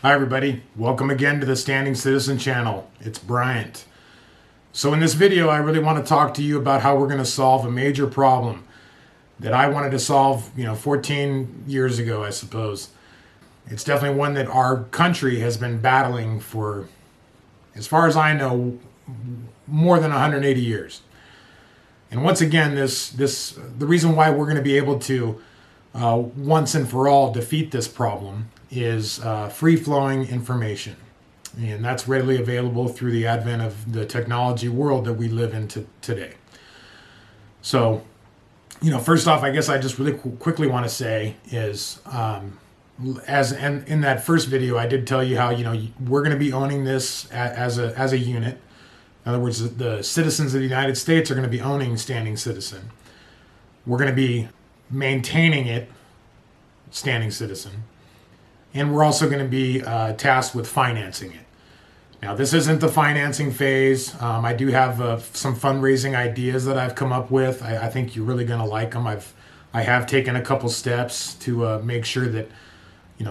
Hi everybody, welcome again to the Standing Citizen channel. It's Bryant. So in this video I really want to talk to you about how we're going to solve a major problem that I wanted to solve 14 years ago, I suppose. It's definitely one that our country has been battling for, as far as I know, more than 180 years. And once again, the reason why we're going to be able to once and for all defeat this problem is free-flowing information. And that's readily available through the advent of the technology world that we live in today. So, first off, I guess I just really quickly want to say is, and in that first video, I did tell you how, we're going to be owning this as a unit. In other words, the citizens of the United States are going to be owning Standing Citizen. We're going to be maintaining it, Standing Citizen. And we're also going to be tasked with financing it. Now, this isn't the financing phase. I do have some fundraising ideas that I've come up with. I think you're really going to like them. I have taken a couple steps to make sure that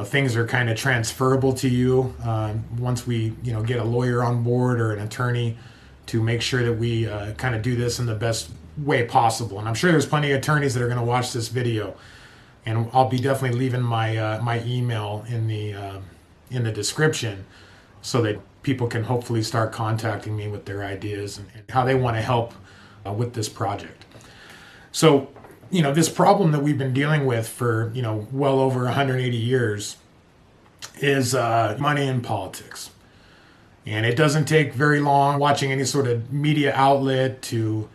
things are kind of transferable to you once we get a lawyer on board or an attorney to make sure that we kind of do this in the best way possible. And I'm sure there's plenty of attorneys that are going to watch this video. And I'll be definitely leaving my my email in the description so that people can hopefully start contacting me with their ideas and how they want to help with this project. So, this problem that we've been dealing with for, well over 180 years is money in politics. And it doesn't take very long watching any sort of media outlet to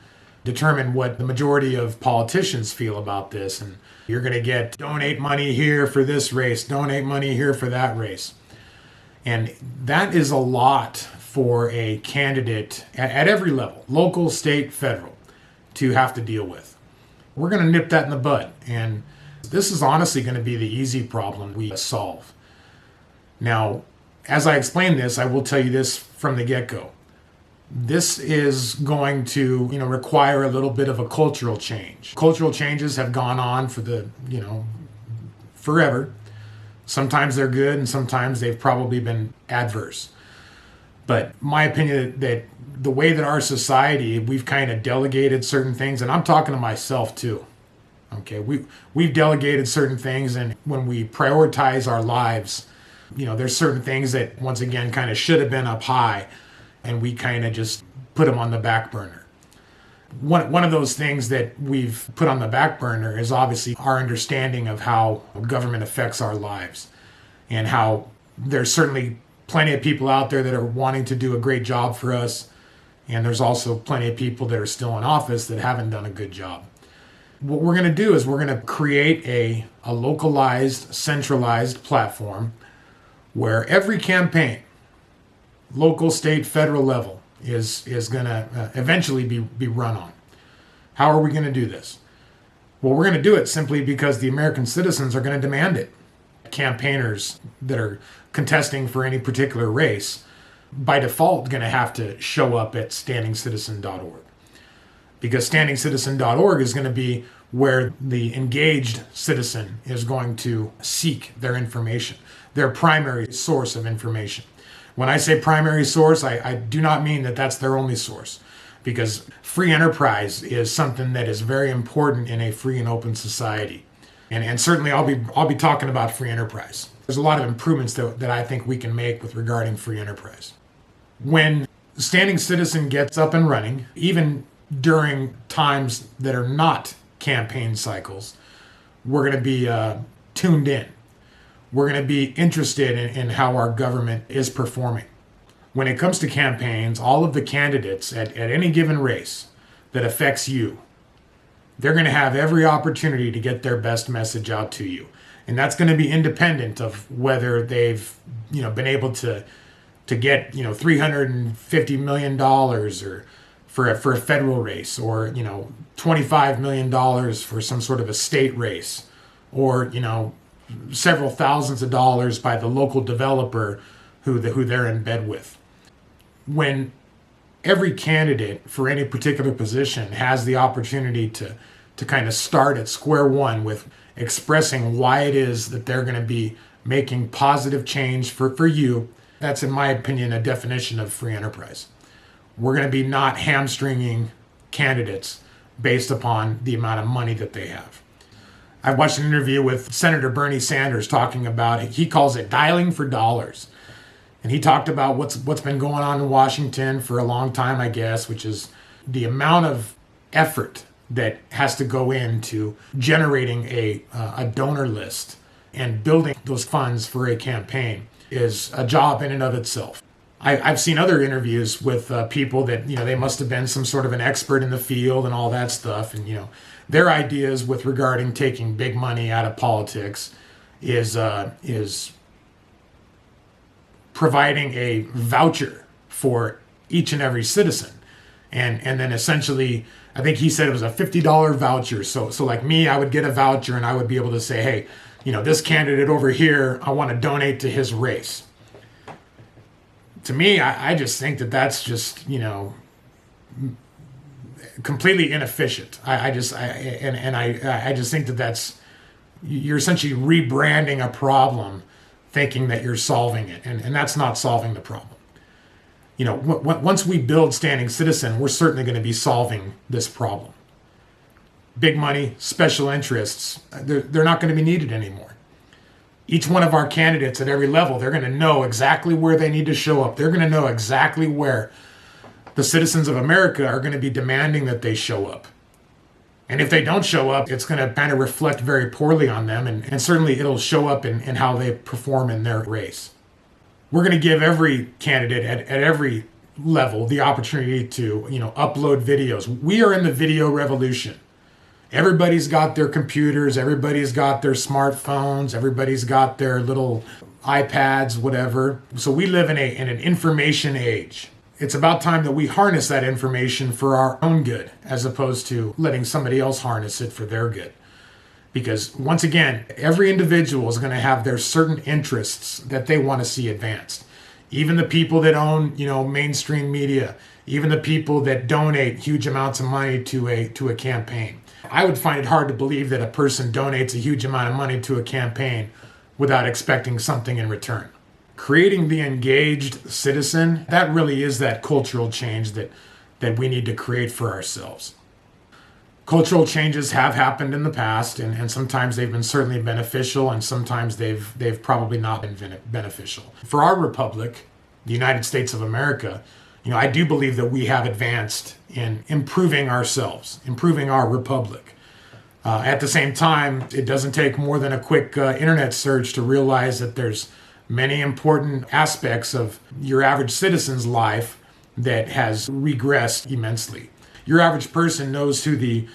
determine what the majority of politicians feel about this. And you're going to get donate money here for this race, donate money here for that race. And that is a lot for a candidate at every level, local, state, federal, to have to deal with. We're going to nip that in the bud. And this is honestly going to be the easy problem we solve. Now, as I explain this, I will tell you this from the get-go. This is going to, require a little bit of a cultural change. Cultural changes have gone on for forever. Sometimes they're good and sometimes they've probably been adverse. But my opinion that the way that our society, we've kind of delegated certain things, and I'm talking to myself too. Okay, we've delegated certain things, and when we prioritize our lives, there's certain things that once again kind of should have been up high. And we kind of just put them on the back burner. One of those things that we've put on the back burner is obviously our understanding of how government affects our lives and how there's certainly plenty of people out there that are wanting to do a great job for us. And there's also plenty of people that are still in office that haven't done a good job. What we're going to do is we're going to create a localized, centralized platform where every campaign, local, state, federal level is going to eventually be run on. How are we going to do this? Well, we're going to do it simply because the American citizens are going to demand it. Campaigners that are contesting for any particular race, by default, going to have to show up at standingcitizen.org. Because standingcitizen.org is going to be where the engaged citizen is going to seek their information, their primary source of information. When I say primary source, I do not mean that that's their only source, because free enterprise is something that is very important in a free and open society. And certainly I'll be talking about free enterprise. There's a lot of improvements that I think we can make with regarding free enterprise. When Standing Citizen gets up and running, even during times that are not campaign cycles, we're going to be tuned in. We're going to be interested in how our government is performing. When it comes to campaigns, all of the candidates at any given race that affects you, they're going to have every opportunity to get their best message out to you. And that's going to be independent of whether they've, been able to get, $350 million or for a federal race, or, $25 million for some sort of a state race, or, several thousands of dollars by the local developer who they're in bed with. When every candidate for any particular position has the opportunity to kind of start at square one with expressing why it is that they're going to be making positive change for you. That's, in my opinion, a definition of free enterprise. We're going to be not hamstringing candidates based upon the amount of money that they have. I watched an interview with Senator Bernie Sanders talking about it. He calls it dialing for dollars. And he talked about what's been going on in Washington for a long time, I guess, which is the amount of effort that has to go into generating a donor list and building those funds for a campaign is a job in and of itself. I've seen other interviews with people that, they must have been some sort of an expert in the field and all that stuff. And, their ideas with regarding taking big money out of politics is providing a voucher for each and every citizen. And then essentially, I think he said it was a $50 voucher. So like me, I would get a voucher and I would be able to say, hey, this candidate over here, I want to donate to his race. To me, I just think that that's just, completely inefficient. I just think that you're essentially rebranding a problem, thinking that you're solving it, and that's not solving the problem. Once we build Standing Citizen, we're certainly going to be solving this problem. Big money, special interests, they're not going to be needed anymore. Each one of our candidates at every level, they're going to know exactly where they need to show up. They're going to know exactly where the citizens of America are going to be demanding that they show up. And if they don't show up, it's going to kind of reflect very poorly on them, and certainly it'll show up in how they perform in their race. We're going to give every candidate at every level the opportunity to, upload videos. We are in the video revolution. Everybody's got their computers, everybody's got their smartphones, everybody's got their little iPads, whatever. So we live in an information age. It's about time that we harness that information for our own good, as opposed to letting somebody else harness it for their good. Because once again, every individual is going to have their certain interests that they want to see advanced. Even the people that own, mainstream media, even the people that donate huge amounts of money to a campaign. I would find it hard to believe that a person donates a huge amount of money to a campaign without expecting something in return. Creating the engaged citizen, that really is that cultural change that we need to create for ourselves. Cultural changes have happened in the past, and sometimes they've been certainly beneficial, and sometimes they've probably not been beneficial. For our republic, the United States of America, I do believe that we have advanced in improving ourselves, improving our republic. At the same time, it doesn't take more than a quick internet search to realize that there's many important aspects of your average citizen's life that has regressed immensely. Your average person knows who the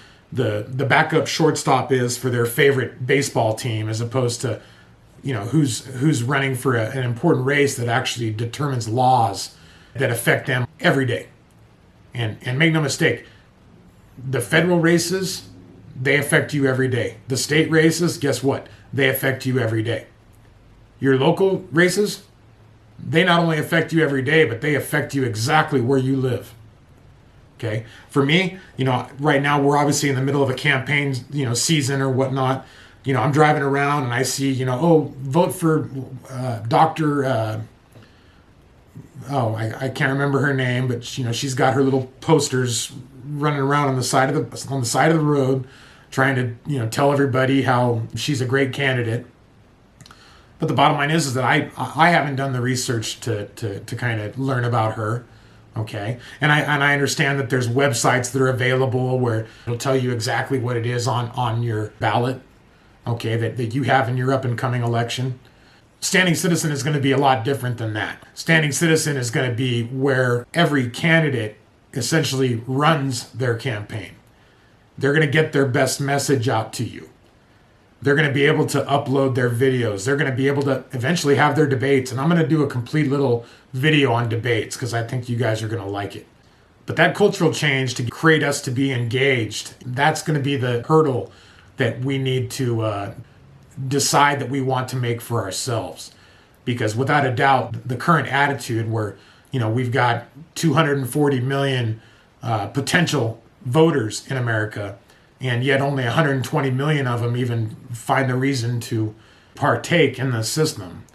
backup shortstop is for their favorite baseball team, as opposed to, who's running for an important race that actually determines laws that affect them every day. And make no mistake, the federal races, they affect you every day. The state races, guess what? They affect you every day. Your local races, they not only affect you every day, but they affect you exactly where you live. Okay. For me, right now we're obviously in the middle of a campaign, season or whatnot. I'm driving around and I see, vote for Dr. I can't remember her name, but she's got her little posters running around on the side of the road, trying to tell everybody how she's a great candidate. But the bottom line is that I haven't done the research to kind of learn about her. Okay, and I understand that there's websites that are available where it'll tell you exactly what it is on your ballot, okay, that you have in your up and coming election. Standing Citizen is going to be a lot different than that. Standing Citizen is going to be where every candidate essentially runs their campaign. They're going to get their best message out to you. They're going to be able to upload their videos. They're going to be able to eventually have their debates. And I'm going to do a complete little video on debates because I think you guys are going to like it. But that cultural change to create us to be engaged, that's going to be the hurdle that we need to decide that we want to make for ourselves. Because without a doubt, the current attitude where, we've got 240 million potential voters in America, and yet only 120 million of them even find the reason to partake in the system,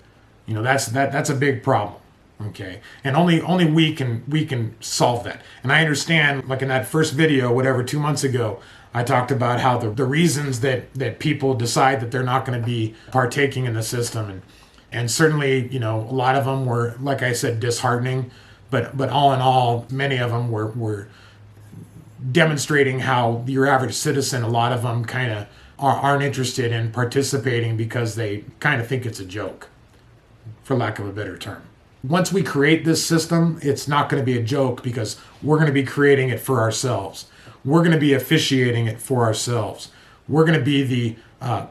that's a big problem. Okay, and only we can solve that. And I understand, like in that first video, whatever, 2 months ago, I talked about how the reasons that people decide that they're not going to be partaking in the system, and certainly, a lot of them were, like I said, disheartening, but all in all, many of them were demonstrating how your average citizen, a lot of them kind of aren't interested in participating because they kind of think it's a joke, for lack of a better term. Once we create this system, it's not going to be a joke because we're going to be creating it for ourselves. We're going to be officiating it for ourselves. We're going to be the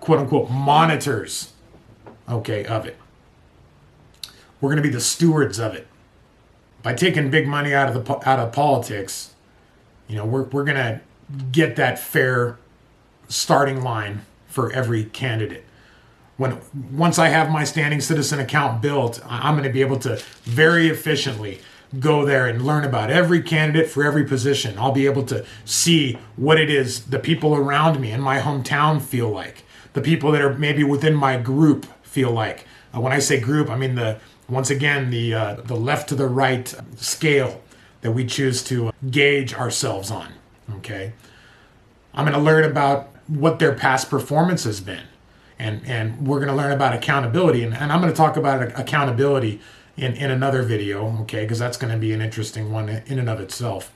quote unquote monitors, okay, of it. We're going to be the stewards of it. By taking big money out of politics, we're going to get that fair starting line for every candidate. Once I have my standing citizen account built, I'm going to be able to very efficiently go there and learn about every candidate for every position. I'll be able to see what it is the people around me in my hometown feel like, the people that are maybe within my group feel like. When I say group, I mean the left to the right scale that we choose to gauge ourselves on. Okay, I'm going to learn about what their past performance has been. And we're going to learn about accountability. And I'm going to talk about accountability in another video, okay, because that's going to be an interesting one in and of itself.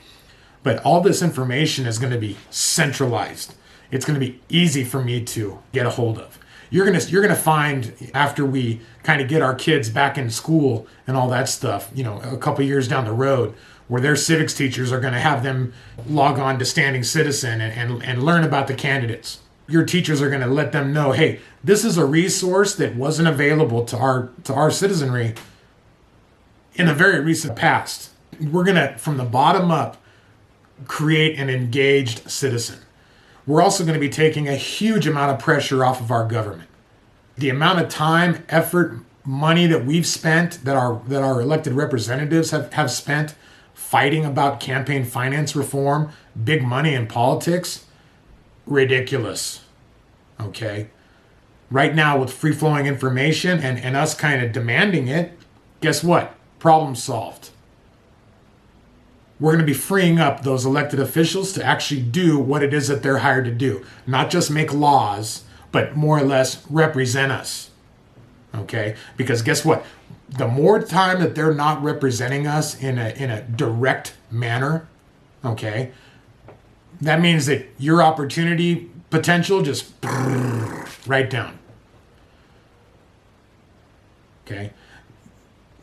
But all this information is going to be centralized. It's going to be easy for me to get a hold of. You're going to find, after we kind of get our kids back in school and all that stuff, a couple years down the road, where their civics teachers are going to have them log on to Standing Citizen and learn about the candidates. Your teachers are going to let them know, hey, this is a resource that wasn't available to our citizenry in the very recent past. We're going to, from the bottom up, create an engaged citizen. We're also going to be taking a huge amount of pressure off of our government. The amount of time, effort, money that we've spent, that our elected representatives have spent fighting about campaign finance reform, big money in politics, ridiculous. Okay, right now with free-flowing information and us kind of demanding it, guess what? Problem solved. We're going to be freeing up those elected officials to actually do what it is that they're hired to do. Not just make laws, but more or less represent us. Okay, because guess what? The more time that they're not representing us in a direct manner, okay, that means that your opportunity potential just right down. Okay.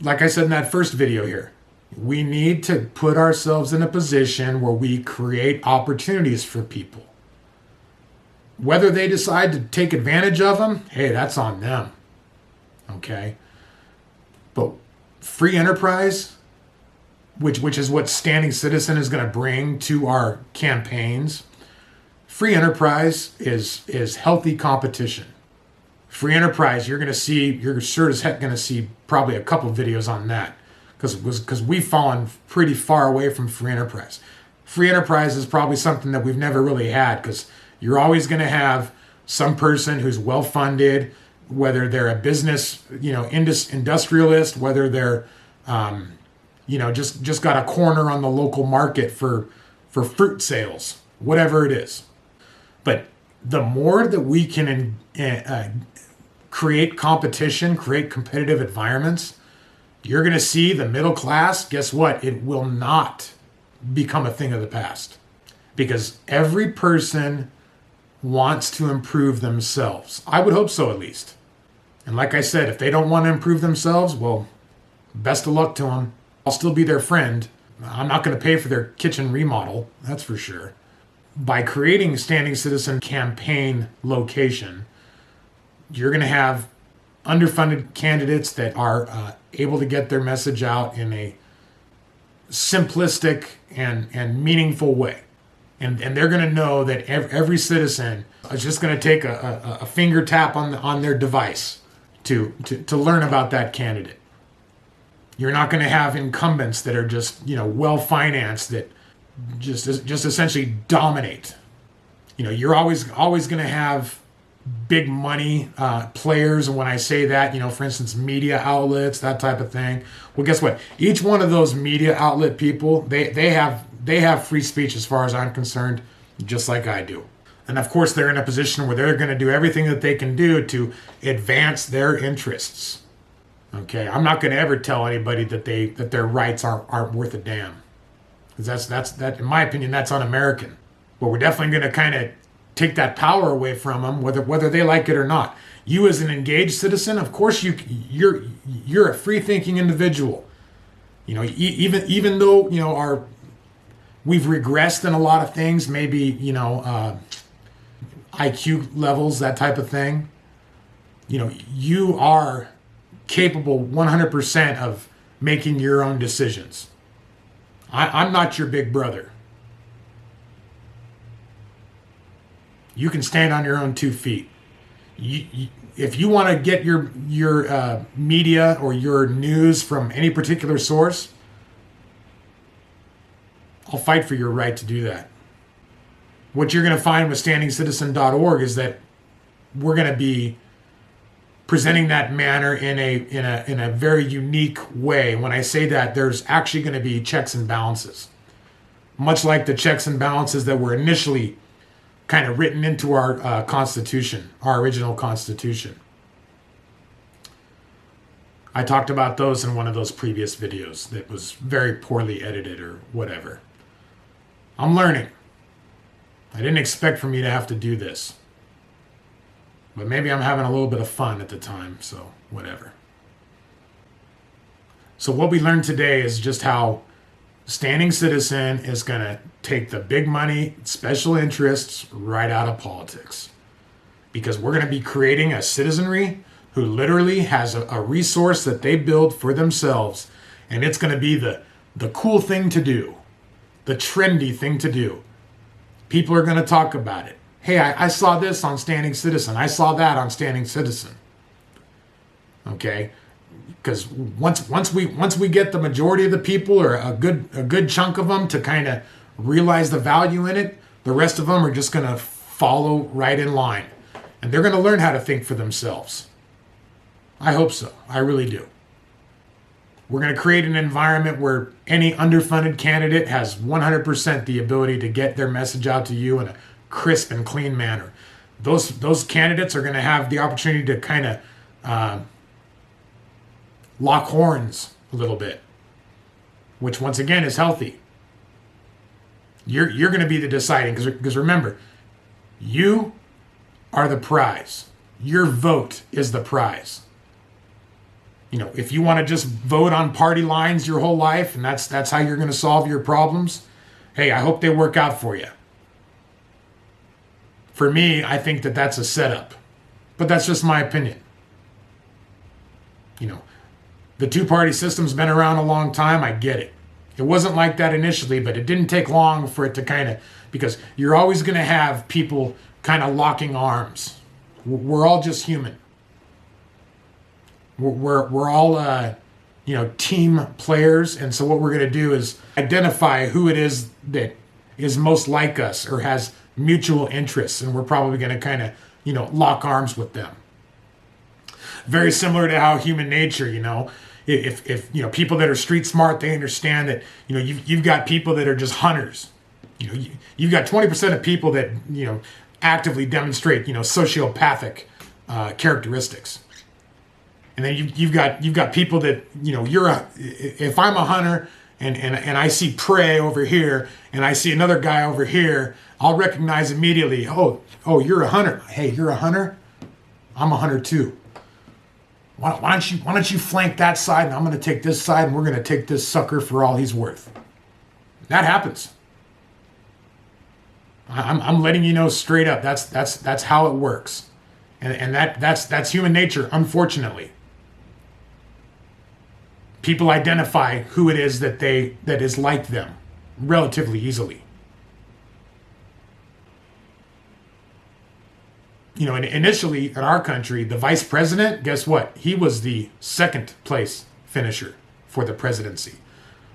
Like I said in that first video here, we need to put ourselves in a position where we create opportunities for people. Whether they decide to take advantage of them, hey, that's on them. Okay. But free enterprise, which is what Standing Citizen is going to bring to our campaigns. Free enterprise is healthy competition. Free enterprise, you're sure as heck going to see probably a couple videos on that, because we've fallen pretty far away from free enterprise. Free enterprise is probably something that we've never really had, because you're always going to have some person who's well funded, whether they're a business, industrialist, whether they're just got a corner on the local market for fruit sales, whatever it is. But the more that we can create competition, create competitive environments, you're going to see the middle class, guess what? It will not become a thing of the past, because every person wants to improve themselves. I would hope so, at least. And like I said, if they don't want to improve themselves, well, best of luck to them. I'll still be their friend. I'm not going to pay for their kitchen remodel, that's for sure. By creating Standing Citizen campaign location, you're going to have underfunded candidates that are able to get their message out in a simplistic and meaningful way. And they're going to know that every citizen is just going to take a finger tap on their device to learn about that candidate. You're not going to have incumbents that are just, well-financed, that just essentially dominate. You're always going to have big money players. And when I say that, for instance, media outlets, that type of thing. Well, guess what? Each one of those media outlet people, they have free speech as far as I'm concerned, just like I do. And of course, they're in a position where they're going to do everything that they can do to advance their interests. Okay, I'm not going to ever tell anybody that their rights aren't worth a damn, because that's in my opinion, that's un-American. But we're definitely going to kind of take that power away from them, whether they like it or not. You as an engaged citizen, of course, you're a free-thinking individual. Even though we've regressed in a lot of things, maybe IQ levels, that type of thing. You are capable 100% of making your own decisions. I'm not your big brother. You can stand on your own 2 feet. If you want to get your media or your news from any particular source, I'll fight for your right to do that. What you're going to find with standingcitizen.org is that we're going to be presenting that manner in a very unique way. When I say that, there's actually going to be checks and balances, much like the checks and balances that were initially kind of written into our Constitution, our original Constitution. I talked about those in one of those previous videos that was very poorly edited or whatever. I'm learning. I didn't expect for me to have to do this. But maybe I'm having a little bit of fun at the time, so whatever. So what we learned today is just how Standing Citizen is going to take the big money, special interests right out of politics. Because we're going to be creating a citizenry who literally has a resource that they build for themselves. And it's going to be the cool thing to do, the trendy thing to do. People are going to talk about it. Hey, I saw this on Standing Citizen. I saw that on Standing Citizen. Okay? Because once we get the majority of the people, or a good chunk of them, to kind of realize the value in it, the rest of them are just going to follow right in line. And they're going to learn how to think for themselves. I hope so. I really do. We're going to create an environment where any underfunded candidate has 100% the ability to get their message out to you in a crisp and clean manner. Those candidates are going to have the opportunity to kind of lock horns a little bit, which once again is healthy. You're going to be the deciding, because remember, you are the prize. Your vote is the prize. If you want to just vote on party lines your whole life, and that's how you're going to solve your problems, hey, I hope they work out for you. For me, I think that that's a setup. But that's just my opinion. The two-party system's been around a long time. I get it. It wasn't like that initially, but it didn't take long for it to because you're always going to have people kind of locking arms. We're all just human. We're all, team players. And so what we're going to do is identify who it is that is most like us or has mutual interests. And we're probably going to kind of, lock arms with them. Very similar to how human nature, if people that are street smart, they understand that, you've got people that are just hunters. You've got 20% of people that, actively demonstrate, sociopathic characteristics. And then you've got people that, if I'm a hunter and I see prey over here and I see another guy over here, I'll recognize immediately, oh, you're a hunter. Hey, you're a hunter? I'm a hunter too. Why don't you flank that side, and I'm going to take this side, and we're going to take this sucker for all he's worth. That happens. I'm letting you know straight up. That's how it works, and that's human nature. Unfortunately, people identify who it is that is like them relatively easily. And initially in our country, the vice president, guess what? He was the second place finisher for the presidency.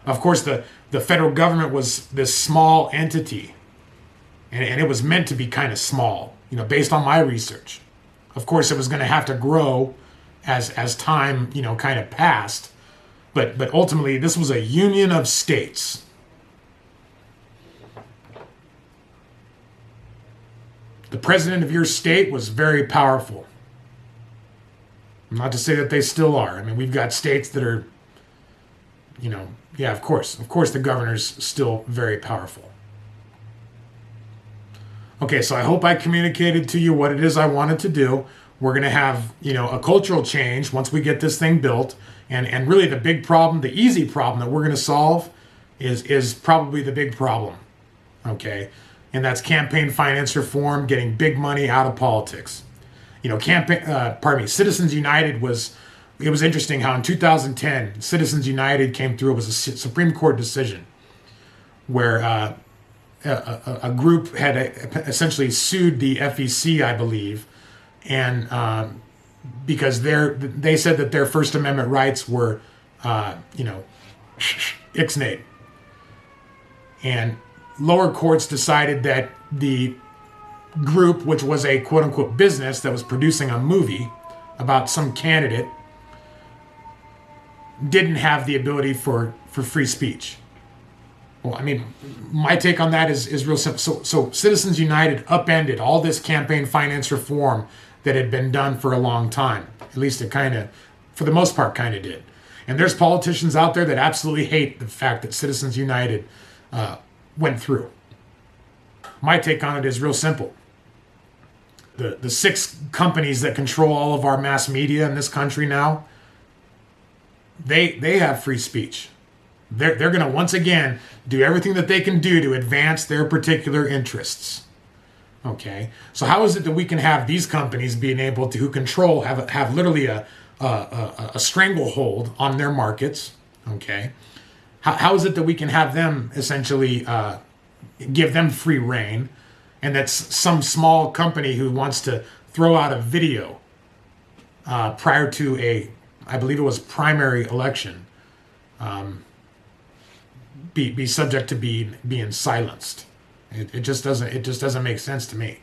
Of course, the federal government was this small entity, and it was meant to be kind of small, based on my research. Of course, it was going to have to grow as time, kind of passed. But ultimately, this was a union of states. The president of your state was very powerful. Not to say that they still are. I mean, we've got states that are, yeah, of course. Of course, the governor's still very powerful. Okay, so I hope I communicated to you what it is I wanted to do. We're going to have, a cultural change once we get this thing built. And really the big problem, the easy problem that we're going to solve is probably the big problem. Okay? And that's campaign finance reform, getting big money out of politics. Citizens United it was interesting how in 2010, Citizens United came through. It was a Supreme Court decision where a group had essentially sued the FEC, I believe, and because they said that their First Amendment rights were, ixnayed. And lower courts decided that the group, which was a quote-unquote business that was producing a movie about some candidate, didn't have the ability for free speech. Well, I mean, my take on that is real simple. So Citizens United upended all this campaign finance reform that had been done for a long time. At least it kind of, for the most part, kind of did. And there's politicians out there that absolutely hate the fact that Citizens United went through. My take on it is real simple. The 6 companies that control all of our mass media in this country now, they have free speech. They're going to once again do everything that they can do to advance their particular interests. Okay, so how is it that we can have these companies being able to have literally a stranglehold on their markets? Okay, how is it that we can have them essentially give them free reign, and that's some small company who wants to throw out a video prior to I believe it was primary election, be subject to being silenced? It just doesn't make sense to me.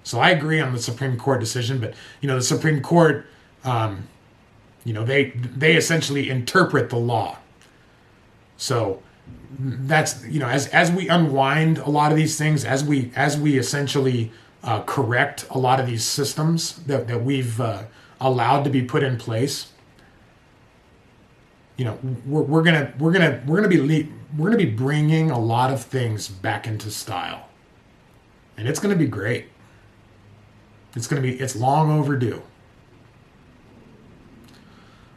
So I agree on the Supreme Court decision, but the Supreme Court, they essentially interpret the law. So that's as we unwind a lot of these things, as we essentially correct a lot of these systems that we've allowed to be put in place. We're gonna be bringing a lot of things back into style, and it's gonna be great. It's long overdue.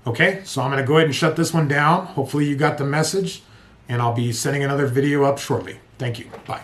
Okay, so I'm gonna go ahead and shut this one down. Hopefully you got the message, and I'll be setting another video up shortly. Thank you. Bye.